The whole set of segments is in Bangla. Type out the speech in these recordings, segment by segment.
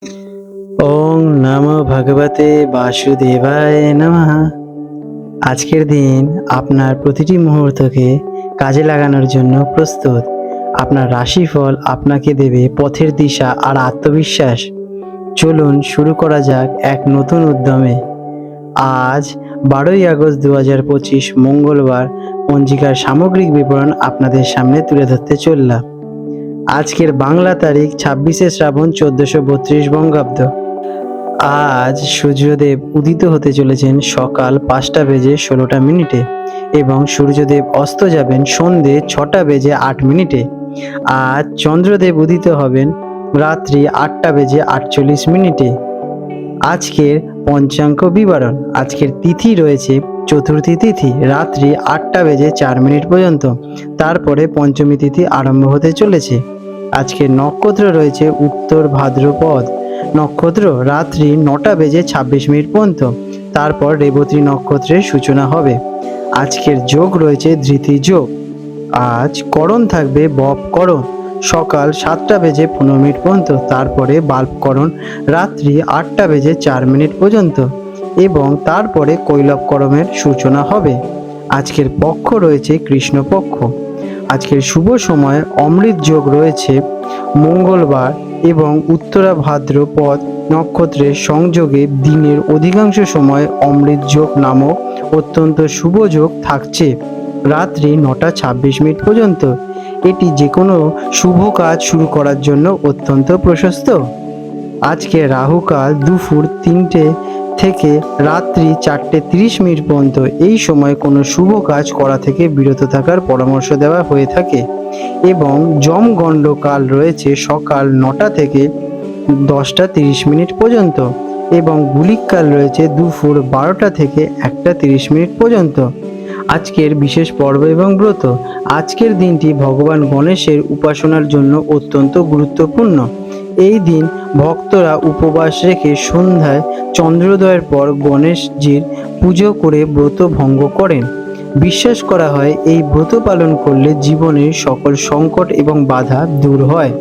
ওং নমো ভগবতে বাসুদেবায় নমঃ। আজকের দিন আপনার প্রতিটি মুহূর্তকে কাজে লাগানোর জন্য প্রস্তুত। আপনার রাশিফল আপনাকে দেবে পথের দিশা আর আত্মবিশ্বাস। চলুন শুরু করা যাক এক নতুন উদ্যমে। আজ 12ই আগস্ট 2025 মঙ্গলবার পঞ্জিকার সামগ্রিক বিবরণ আপনাদের সামনে তুলে ধরতে চললাম। আজকের বাংলা তারিখ 26শে শ্রাবণ 1432 বঙ্গাব্দ। আজ সূর্যদেব উদিত হতে চলেছেন সকাল 5টা বেজে 16টা মিনিটে এবং সূর্যদেব অস্ত যাবেন সন্ধে 6টা বেজে 8 মিনিটে। আজ চন্দ্রদেব উদিত হবেন রাত্রি 8টা বেজে 48 মিনিটে। আজকের পঞ্চাঙ্গ বিবরণ। আজকের তিথি রয়েছে চতুর্থী তিথি রাত্রি 8টা বেজে 4 মিনিট পর্যন্ত, তারপরে পঞ্চমী তিথি আরম্ভ হতে চলেছে। আজকের নক্ষত্র রয়েছে উত্তর ভাদ্রপদ নক্ষত্র রাত্রি 9টা বেজে 26 মিনিট পর্যন্ত, তারপর রেবতী নক্ষত্রের সূচনা হবে। আজকের যোগ রয়েছে ধৃতি যোগ। আজ করণ থাকবে বপকরণ সকাল 7টা বেজে 15 মিনিট পর্যন্ত, তারপরে বাল্বকরণ রাত্রি 8টা বেজে 4 মিনিট পর্যন্ত এবং তারপরে কৈলবকরণের সূচনা হবে। আজকের পক্ষ রয়েছে কৃষ্ণপক্ষ। আজকের শুভ সময় অমৃত যোগ রয়েছে মঙ্গলবার এবং উত্তরা ভাদ্রপদ নক্ষত্রের সংযোগে দিনের অধিকাংশ সময় অমৃত যোগ নামক অত্যন্ত শুভ যোগ থাকছে রাত্রি 9টা 26 মিনিট পর্যন্ত। এটি যে কোনো শুভ কাজ শুরু করার জন্য অত্যন্ত প্রশস্ত। আজকে রাহুকাল দুপুর 3টে থেকে রাত্রি 4টে 30 মিনিট পর্যন্ত। এই সময় কোনো শুভ কাজ করা থেকে বিরত থাকার পরামর্শ দেওয়া হয়ে থাকে এবং যমগণ্ডকাল রয়েছে সকাল 9টা থেকে 10টা 30 মিনিট পর্যন্ত এবং গুলিককাল রয়েছে দুপুর 12টা থেকে 1টা 30 মিনিট পর্যন্ত। আজকের বিশেষ পর্ব এবং ব্রত। আজকের দিনটি ভগবান গণেশের উপাসনার জন্য অত্যন্ত গুরুত্বপূর্ণ। এই দিন ভক্তরা উপবাস রেখে সন্ধ্যায় চন্দ্রোদয়ের পর গণেশজির পুজো করে ব্রত ভঙ্গ করেন। বিশ্বাস করা হয় এই ব্রত পালন করলে জীবনের সকল সংকট এবং বাধা দূর হয়।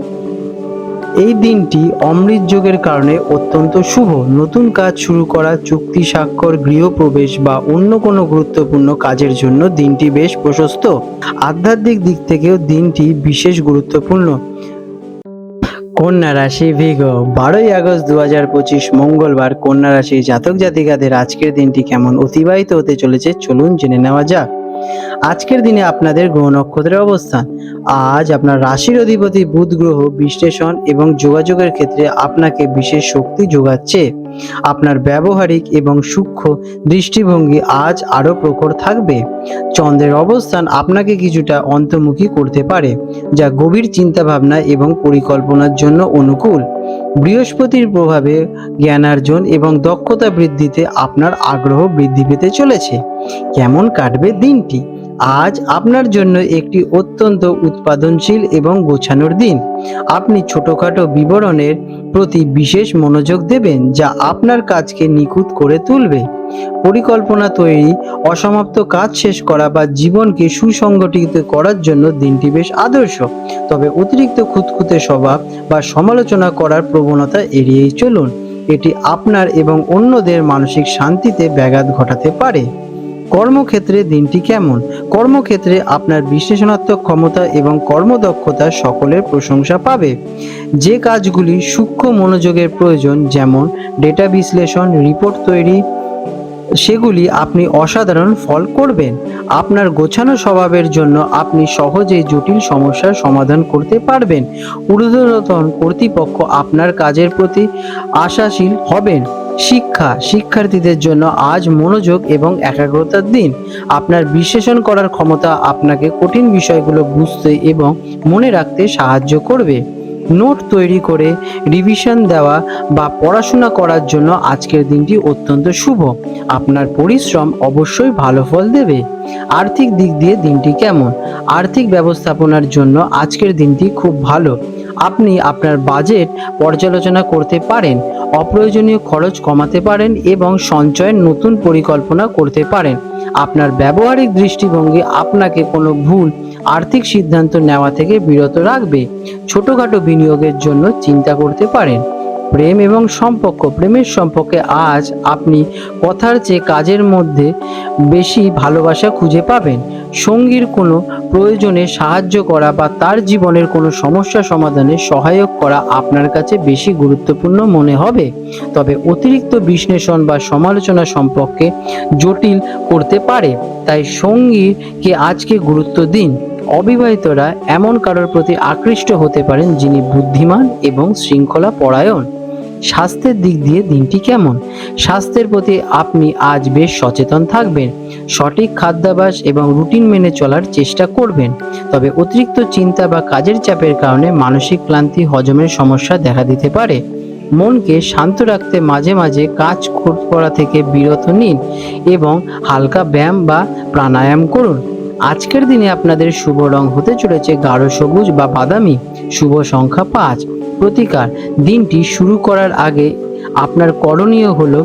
এই দিনটি অমৃত যোগের কারণে অত্যন্ত শুভ। নতুন কাজ শুরু করা, চুক্তি স্বাক্ষর, গৃহপ্রবেশ বা অন্য কোনো গুরুত্বপূর্ণ কাজের জন্য দিনটি বেশ প্রশস্ত। আধ্যাত্মিক দিক থেকেও দিনটি বিশেষ গুরুত্বপূর্ণ। কন্যা রাশি ভিগ। 12ই আগস্ট 2025 মঙ্গলবার কন্যা রাশির জাতক জাতিকাদের আজকের দিনটি কেমন অতিবাহিত হতে চলেছে চলুন জেনে নেওয়া যাক। আজকের দিনে আপনাদের গ্রহ নক্ষত্রের অবস্থান। আজ আপনার রাশির অধিপতি বুধ গ্রহ বিশ্লেষণ এবং যোগাযোগের ক্ষেত্রে আপনাকে বিশেষ শক্তি যোগাচ্ছে। আপনার ব্যবহারিক এবং সূক্ষ্ম দৃষ্টিভঙ্গি আজ আরো প্রখর থাকবে। চন্দ্রের অবস্থান আপনাকে কিছুটা অন্তর্মুখী করতে পারে, যা গভীর চিন্তাভাবনা এবং পরিকল্পনার জন্য অনুকূল। বৃহস্পতির প্রভাবে জ্ঞানার্জন এবং দক্ষতা বৃদ্ধিতে আপনার আগ্রহ বৃদ্ধি পেতে চলেছে। কেমন কাটবে দিনটি? আজ আপনার জন্য একটি অত্যন্ত উৎপাদনশীল এবং গোছানোর দিন। আপনি ছোটখাটো বিবরণের প্রতি বিশেষ মনোযোগ দেবেন, যা আপনার কাজকে নিখুঁত করে তুলবে। পরিকল্পনা তৈরি, অসমাপ্ত কাজ শেষ করা বা জীবনকে সুসংগঠিত করার জন্য দিনটি বেশ আদর্শ। তবে অতিরিক্ত খুঁতখুঁতে স্বভাব বা সমালোচনা করার প্রবণতা এড়িয়েই চলুন। এটি আপনার এবং অন্যদের মানসিক শান্তিতে ব্যাঘাত ঘটাতে পারে। কর্মক্ষেত্রে দিনটি কেমন? কর্মক্ষেত্রে আপনার বিশ্লেষণাত্মক ক্ষমতা এবং কর্মদক্ষতা সকলের প্রশংসা পাবে। যে কাজগুলি সূক্ষ্ম মনোযোগের প্রয়োজন, যেমন ডেটা বিশ্লেষণ, রিপোর্ট তৈরি, সেগুলি আপনি অসাধারণ ফল করবেন। আপনার গোছানো স্বভাবের জন্য আপনি সহজেই জটিল সমস্যার সমাধান করতে পারবেন। ঊর্ধ্বতন কর্তৃপক্ষ আপনার কাজের প্রতি আশাশীল হবেন। শিক্ষার্থীদের জন্য আজ মনোযোগ এবং একাগ্রতার দিন। আপনার বিশ্লেষণ করার ক্ষমতা আপনাকে কঠিন বিষয়গুলো বুঝতে এবং মনে রাখতে সাহায্য করবে। নোট তৈরি করে রিভিশন দেওয়া বা পড়াশোনা করার জন্য আজকের দিনটি অত্যন্ত শুভ। আপনার পরিশ্রম অবশ্যই ভালো ফল দেবে। আর্থিক দিক দিয়ে দিনটি কেমন? আর্থিক ব্যবস্থাপনার জন্য আজকের দিনটি খুব ভালো। আপনি আপনার বাজেট পর্যালোচনা করতে পারেন, অপ্রয়োজনীয় খরচ কমাতে পারেন এবং সঞ্চয়ের নতুন পরিকল্পনা করতে পারেন। আপনার ব্যবহারিক দৃষ্টিভঙ্গি আপনাকে কোনো ভুল আর্থিক সিদ্ধান্ত নেওয়া থেকে বিরত রাখবে। ছোটখাটো বিনিয়োগের জন্য চিন্তা করতে পারেন। প্রেম এবং সম্পর্ক, প্রেমের সম্পর্কে আজ আপনি কথার চেয়ে কাজের মধ্যে বেশি ভালোবাসা খুঁজে পাবেন। সঙ্গীর কোনো প্রয়োজনে সাহায্য করা বা তার জীবনের কোনো সমস্যা সমাধানে সহায়ক করা আপনার কাছে বেশি গুরুত্বপূর্ণ মনে হবে। তবে অতিরিক্ত বিশ্লেষণ বা সমালোচনা সম্পর্কে জটিল করতে পারে, তাই সঙ্গীকে আজকে গুরুত্ব দিন। অবিবাহিতরা এমন কারোর প্রতি আকৃষ্ট হতে পারেন যিনি বুদ্ধিমান এবং শৃঙ্খলা পরায়ণ। স্বাস্থ্যের দিক দিয়ে দিনটি কেমন? স্বাস্থ্যের প্রতি আপনি আজ বেশ সচেতন থাকবেন। সঠিক খাদ্যাভ্যাস এবং রুটিন মেনে চলার চেষ্টা করবেন। তবে অতিরিক্ত চিন্তা বা কাজের চাপের কারণে মানসিক ক্লান্তি, হজমের সমস্যা দেখা দিতে পারে। মনকে শান্ত রাখতে মাঝে মাঝে কাজ করা থেকে বিরত নিন এবং হালকা ব্যায়াম বা প্রাণায়াম করুন। আজকের দিনে আপনাদের শুভ রং হতে চলেছে গাঢ় সবুজ বা বাদামি। শুভ সংখ্যা 5। প্রতিকার: দিনটি শুরু করার আগে আপনার করণীয় হলো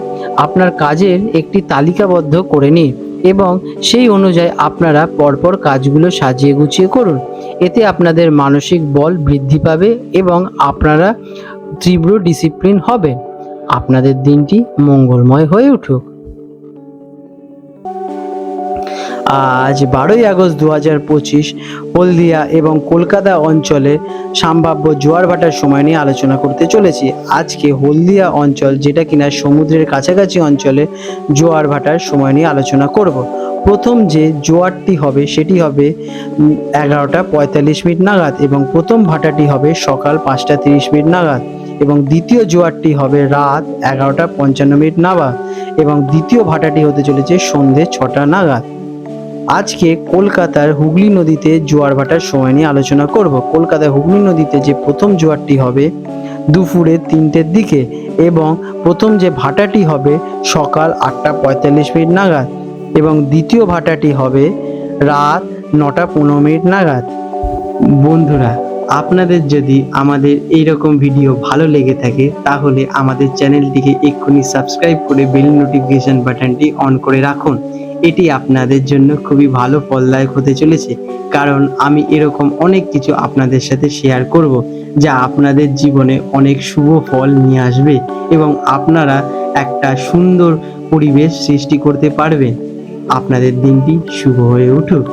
আপনার কাজের একটি তালিকাবদ্ধ করে নিন এবং সেই অনুযায়ী আপনারা পরপর কাজগুলো সাজিয়ে গুছিয়ে করুন। এতে আপনাদের মানসিক বল বৃদ্ধি পাবে এবং আপনারা তীব্র ডিসিপ্লিন হবেন। আপনাদের দিনটি মঙ্গলময় হয়ে উঠুক। আজ 12ই আগস্ট 2025 হলদিয়া এবং কলকাতা অঞ্চলে সম্ভাব্য জোয়ার ভাটার সময় নিয়ে আলোচনা করতে চলেছি। আজকে হলদিয়া অঞ্চল, যেটা কিনা সমুদ্রের কাছাকাছি অঞ্চলে, জোয়ার ভাটার সময় নিয়ে আলোচনা করব। প্রথম যে জোয়ারটি হবে সেটি হবে 11:45 নাগাদ এবং প্রথম ভাটাটি হবে সকাল 5:30 নাগাদ এবং দ্বিতীয় জোয়ারটি হবে রাত 11:55 নাগাদ এবং দ্বিতীয় ভাটাটি হতে চলেছে সন্ধে 6টা নাগাদ। আজকে কলকাতার হুগলি নদীতে জোয়ার ভাটার সময় নিয়ে আলোচনা করব। কলকাতার হুগলি নদীতে যে প্রথম জোয়ারটি হবে দুপুরে 3টের দিকে এবং প্রথম যে ভাটাটি হবে সকাল 8:45 নাগাদ এবং দ্বিতীয় ভাটাটি হবে রাত 9:15 নাগাদ। বন্ধুরা, আপনাদের যদি আমাদের এইরকম ভিডিও ভালো লেগে থাকে তাহলে আমাদের চ্যানেলটিকে এক্ষুনি সাবস্ক্রাইব করে বেল নোটিফিকেশন বাটনটি অন করে রাখুন। এটি আপনাদের জন্য খুবই ভালো ফলদায়ক হতে চলেছে, কারণ আমি এরকম অনেক কিছু আপনাদের সাথে শেয়ার করব যা আপনাদের জীবনে অনেক শুভ ফল নিয়ে আসবে এবং আপনারা একটা সুন্দর পরিবেশ সৃষ্টি করতে পারবেন। আপনাদের দিনটি শুভ হয়ে উঠুক।